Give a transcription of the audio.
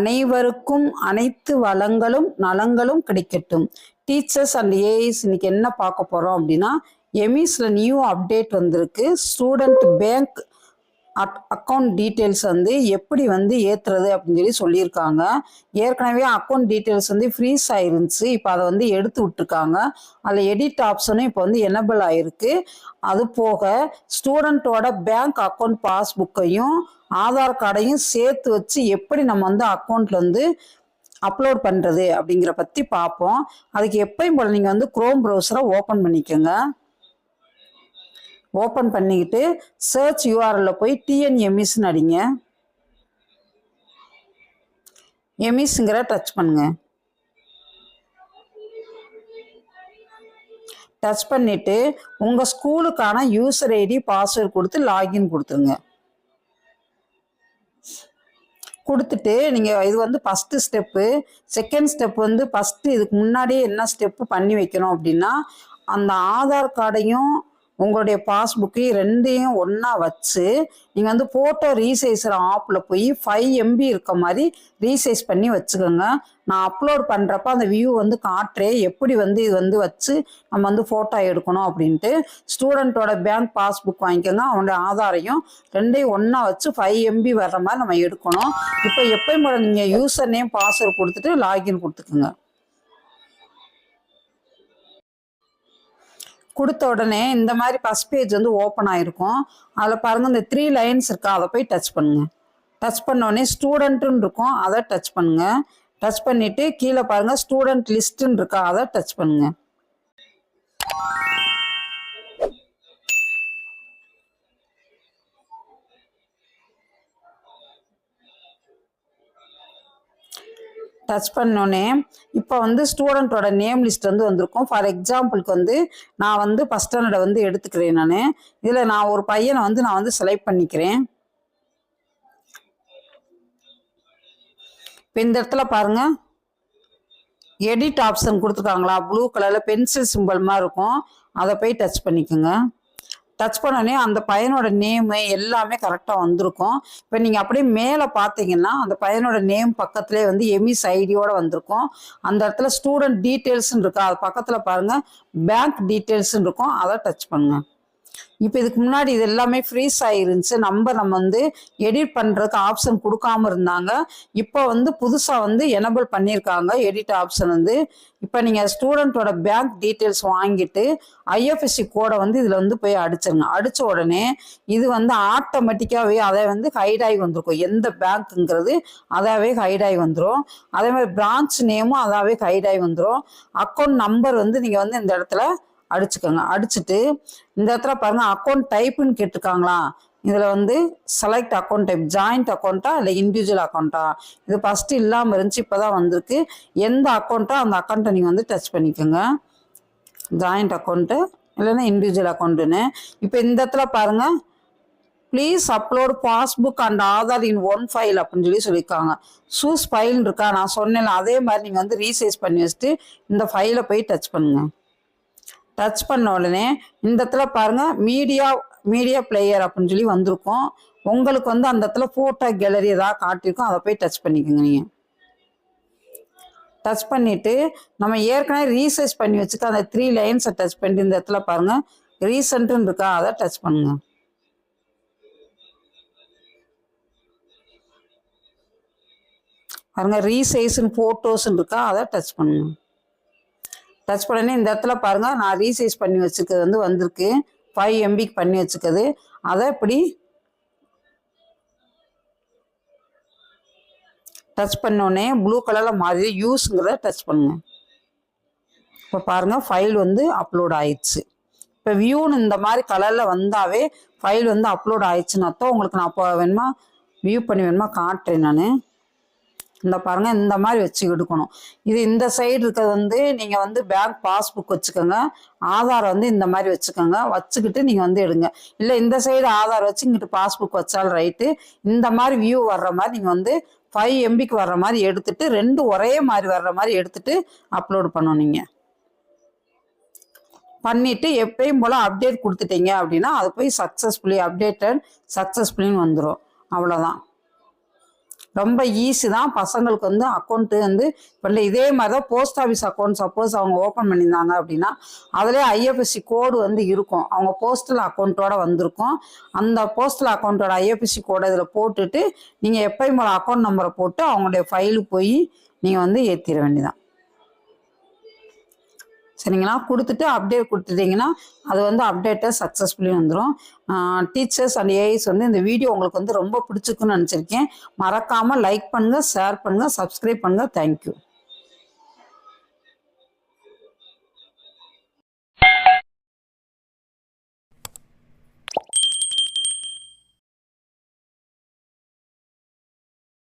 அனைவருக்கும் அனைத்து வளங்களும் நலங்களும் கிடைக்கட்டும். டீச்சர்ஸ் அண்ட் ஏஐஸ் இன்னைக்கு என்ன பார்க்க போறோம் அப்படின்னா, எமிஸ்ல நியூ அப்டேட் வந்திருக்கு. ஸ்டூடெண்ட் பேங்க் அக்கௌண்ட் டீட்டெயில்ஸ் வந்து எப்படி வந்து ஏற்றுறது அப்படின்னு சொல்லியிருக்காங்க. ஏற்கனவே அக்கௌண்ட் டீட்டெயில்ஸ் வந்து ஃப்ரீஸ் ஆயிருந்துச்சு. இப்போ அதை வந்து எடுத்து விட்டுருக்காங்க. அதில் எடிட் ஆப்ஷனும் இப்போ வந்து எனபிள் ஆயிருக்கு. அது போக ஸ்டூடெண்ட்டோட பேங்க் அக்கௌண்ட் பாஸ்புக்கையும் ஆதார் கார்டையும் சேர்த்து வச்சு எப்படி நம்ம வந்து அக்கௌண்ட்ல வந்து அப்லோட் பண்ணுறது அப்படிங்கிற பற்றி பார்ப்போம். அதுக்கு எப்பயும் போல நீங்கள் வந்து குரோம் ப்ரௌசரை ஓப்பன் பண்ணிக்கோங்க. ஓப்பன் பண்ணிக்கிட்டு சர்ச் யூஆர்எல்ல போய் டிஎன்எம்இஸ்ன்னு அடிங்க. எமிஸ்ங்கிற டச் பண்ணுங்க. டச் பண்ணிட்டு உங்கள் ஸ்கூலுக்கான யூசர் ஐடி பாஸ்வேர்டு கொடுத்து லாகின் கொடுத்துருங்க. கொடுத்துட்டு நீங்கள் இது வந்து ஃபஸ்ட்டு ஸ்டெப்பு. செகண்ட் ஸ்டெப் வந்து ஃபஸ்ட்டு இதுக்கு முன்னாடியே என்ன ஸ்டெப்பு பண்ணி வைக்கணும் அப்படின்னா, அந்த ஆதார் கார்டையும் உங்களுடைய பாஸ்புக்கு ரெண்டையும் ஒன்றா வச்சு நீங்கள் வந்து ஃபோட்டோ ரீசைஸர் ஆப்பில் போய் 5 MB இருக்க மாதிரி ரீசைஸ் பண்ணி வச்சுக்கோங்க. நான் அப்லோட் பண்ணுறப்ப அந்த வியூ வந்து காட்டுறேன் எப்படி வந்து இது வந்து வச்சு நம்ம வந்து ஃபோட்டோ எடுக்கணும் அப்படின்ட்டு. ஸ்டூடெண்ட்டோட பேங்க் பாஸ்புக் வாங்கிக்கோங்க, அவனுடைய ஆதாரையும் ரெண்டையும் ஒன்றா வச்சு 5 MB வர்ற மாதிரி நம்ம எடுக்கணும். இப்போ எப்பயும் போல நீங்கள் யூசர் நேம் பாஸ்வேர்டு கொடுத்துட்டு லாகின் கொடுத்துக்குங்க. கொடுத்த உடனே இந்த மாதிரி ஃபஸ்ட் பேஜ் வந்து ஓப்பன் ஆகிருக்கும். அதில் பாருங்கள் இந்த 3 லைன்ஸ் இருக்கா, அதை போய் டச் பண்ணுங்க. டச் பண்ணோடனே ஸ்டூடெண்ட்டுன்னு இருக்கும், அதை டச் பண்ணுங்க. டச் பண்ணிவிட்டு கீழே பாருங்கள் ஸ்டூடெண்ட் லிஸ்ட்டுன்னு இருக்கா, அதை டச் பண்ணுங்க. டச் பண்ணோன்னே இப்போ வந்து ஸ்டூடெண்ட்டோட நேம் லிஸ்ட் வந்து வந்திருக்கும். ஃபார் எக்ஸாம்பிளுக்கு வந்து நான் வந்து ஃபஸ்ட் ஸ்டாண்டர்டை வந்து எடுத்துக்கிறேன். நான் இதில் நான் ஒரு பையனை வந்து நான் வந்து செலக்ட் பண்ணிக்கிறேன். இப்போ இந்த இடத்துல பாருங்கள் எடிட் ஆப்ஷன் கொடுத்துருக்காங்களா, ப்ளூ கலரில் பென்சில் சிம்பிள் மாதிரி இருக்கும், அதை போய் டச் பண்ணிக்கோங்க. டச் பண்ணோடனே அந்த பையனோட நேமு எல்லாமே கரெக்டாக வந்திருக்கும். இப்போ நீங்கள் அப்படியே மேலே பார்த்தீங்கன்னா அந்த பையனோட நேம் பக்கத்துலேயே வந்து எமிஸ் ஐடியோடு வந்திருக்கும். அந்த இடத்துல ஸ்டூடெண்ட் டீட்டெயில்ஸ்ன்னு இருக்கா, அது பக்கத்தில் பாருங்கள் பேங்க் டீட்டெயில்ஸ்ன்னு இருக்கும், அதை டச் பண்ணுங்க. இப்போ இதுக்கு முன்னாடி இது எல்லாமே ஃப்ரீஸ் ஆகிருந்துச்சு. நம்ம வந்து எடிட் பண்ணுறதுக்கு ஆப்ஷன் கொடுக்காம இருந்தாங்க. இப்போ வந்து புதுசாக வந்து எனபிள் பண்ணியிருக்காங்க எடிட் ஆப்ஷன் வந்து. இப்போ நீங்கள் ஸ்டூடெண்ட்டோட பேங்க் டீட்டெயில்ஸ் வாங்கிட்டு ஐஎஃப்எஸ்சி கோடை வந்து இதில் வந்து போய் அடிச்சிருங்க. அடித்த உடனே இது வந்து ஆட்டோமேட்டிக்காகவே அதை வந்து ஹைட் ஆகி வந்திருக்கும். எந்த பேங்க்குங்கிறது அதாவே ஹைட் ஆகி வந்துடும். அதே மாதிரி பிரான்ச் நேமும் அதாவே ஹைட் ஆகி வந்துடும். அக்கௌண்ட் நம்பர் வந்து நீங்கள் வந்து இந்த இடத்துல அடிச்சுக்கோங்க. அடிச்சுட்டு இந்த இடத்துல பாருங்க அக்கௌண்ட் டைப்புன்னு கேட்டிருக்காங்களா, இதில் வந்து செலக்ட் அக்கௌண்ட் டைப், ஜாயிண்ட் அக்கௌண்ட்டா இல்லை இண்டிவிஜுவல் அக்கௌண்ட்டா, இது ஃபஸ்ட்டு இல்லாமல் இருந்துச்சு, இப்போ தான் வந்திருக்கு. எந்த அக்கௌண்ட்டோ அந்த அக்கௌண்ட்டை நீங்கள் வந்து டச் பண்ணிக்கோங்க. ஜாயிண்ட் அக்கௌண்ட்டு இல்லைன்னா இண்டிவிஜுவல் அக்கௌண்ட்டுன்னு. இப்போ இந்த இடத்துல பாருங்கள் please upload passbook and Aadhaar in one file அப்படின்னு சொல்லியிருக்காங்க. சூஸ் ஃபைல் இருக்கா, நான் சொன்னேன் அதே மாதிரி நீங்கள் வந்து ரீசைஸ் பண்ணி வச்சுட்டு இந்த ஃபைலை போய் டச் பண்ணுங்கள். டச் பண்ண உடனே இந்த இடத்துல பாருங்கள் மீடியா பிளேயர் அப்படின்னு வந்திருக்கும். உங்களுக்கு வந்து அந்த இடத்துல ஃபோட்டோ கேலரி ஏதாவது காட்டியிருக்கும், அதை போய் டச் பண்ணிக்கோங்க. நீங்கள் டச் பண்ணிவிட்டு நம்ம ஏற்கனவே ரீசைஸ் பண்ணி வச்சுக்க அந்த 3 லைன்ஸை டச் பண்ணிட்டு இந்த இடத்துல பாருங்கள் ரீசெண்ட்டுன்னு இருக்கா, அதை டச் பண்ணுங்க. பாருங்கள் ரீசைஸ்ன்னு ஃபோட்டோஸ்ன்னு இருக்கா, அதை டச் பண்ணுங்க. டச் பண்ணனே இந்த இடத்துல பாருங்கள் நான் ரீசைஸ் பண்ணி வச்சுக்கிறது வந்து வந்திருக்கு. 5 MBக்கு பண்ணி வச்சுக்கிறது, அதை இப்படி டச் பண்ணோடனே ப்ளூ கலரில் மாதிரி யூஸுங்கிறத டச் பண்ணுங்க. இப்போ பாருங்கள் ஃபைல் வந்து அப்லோட் ஆயிடுச்சு. இப்போ வியூன்னு இந்த மாதிரி கலரில் வந்தாவே ஃபைல் வந்து அப்லோட் ஆயிடுச்சுன்னு அர்த்தம். உங்களுக்கு நான் அப்போ வேணுமா வியூ பண்ணி வேணுமா காட்டுறேன். நான் இந்த பாருங்கள் இந்த மாதிரி வச்சு எடுக்கணும். இது இந்த சைடு இருக்கிறது வந்து நீங்கள் வந்து பேங்க் பாஸ்புக் வச்சுக்கோங்க, ஆதார் வந்து இந்த மாதிரி வச்சுக்கோங்க. வச்சுக்கிட்டு நீங்கள் வந்து எடுங்க. இல்லை இந்த சைடு ஆதார் வச்சு இங்கிட்டு பாஸ்புக் வச்சாலும் ரைட்டு. இந்த மாதிரி வியூ வர்ற மாதிரி நீங்கள் வந்து 5 MBக்கு வர்ற மாதிரி எடுத்துட்டு ரெண்டும் ஒரே மாதிரி வர்ற மாதிரி எடுத்துட்டு அப்லோட் பண்ணணும். நீங்கள் பண்ணிவிட்டு எப்பயும் போல் அப்டேட் கொடுத்துட்டீங்க அப்படின்னா அது போய் சக்ஸஸ்ஃபுல்லி அப்டேட்டட் சக்ஸஸ்ஃபுல்லின்னு வந்துடும். அவ்வளோதான். ரொம்ப ஈஸி தான். பசங்களுக்கு வந்து அக்கௌண்ட்டு வந்து இப்போ இதே மாதிரி தான் போஸ்ட் ஆஃபீஸ் அக்கௌண்ட் சப்போஸ் அவங்க ஓப்பன் பண்ணியிருந்தாங்க அப்படின்னா அதிலே ஐஎஃப்எஸ்சி கோடு வந்து இருக்கும். அவங்க போஸ்டல் அக்கௌண்ட்டோட வந்திருக்கும். அந்த போஸ்டல் அக்கௌண்ட்டோட ஐஎஃப்எஸ்சி கோடை இதில் போட்டுட்டு நீங்கள் எப்பயும் போல அக்கௌண்ட் நம்பரை போட்டு அவங்களுடைய ஃபைலுக்கு போய் நீங்கள் வந்து ஏற்றிட வேண்டியதான். சரிங்களா? கொடுத்துட்டு அப்டேட் கொடுத்துட்டிங்கன்னா அது வந்து அப்டேட்டாக சக்ஸஸ்ஃபுல்லி வந்துடும். டீச்சர்ஸ் அண்ட் ஏஐஸ் வந்து இந்த வீடியோ உங்களுக்கு வந்து ரொம்ப பிடிச்சிருக்குன்னு நினச்சிருக்கேன். மறக்காமல் லைக் பண்ணுங்கள், ஷேர் பண்ணுங்கள், சப்ஸ்கிரைப் பண்ணுங்கள். தேங்க்யூ.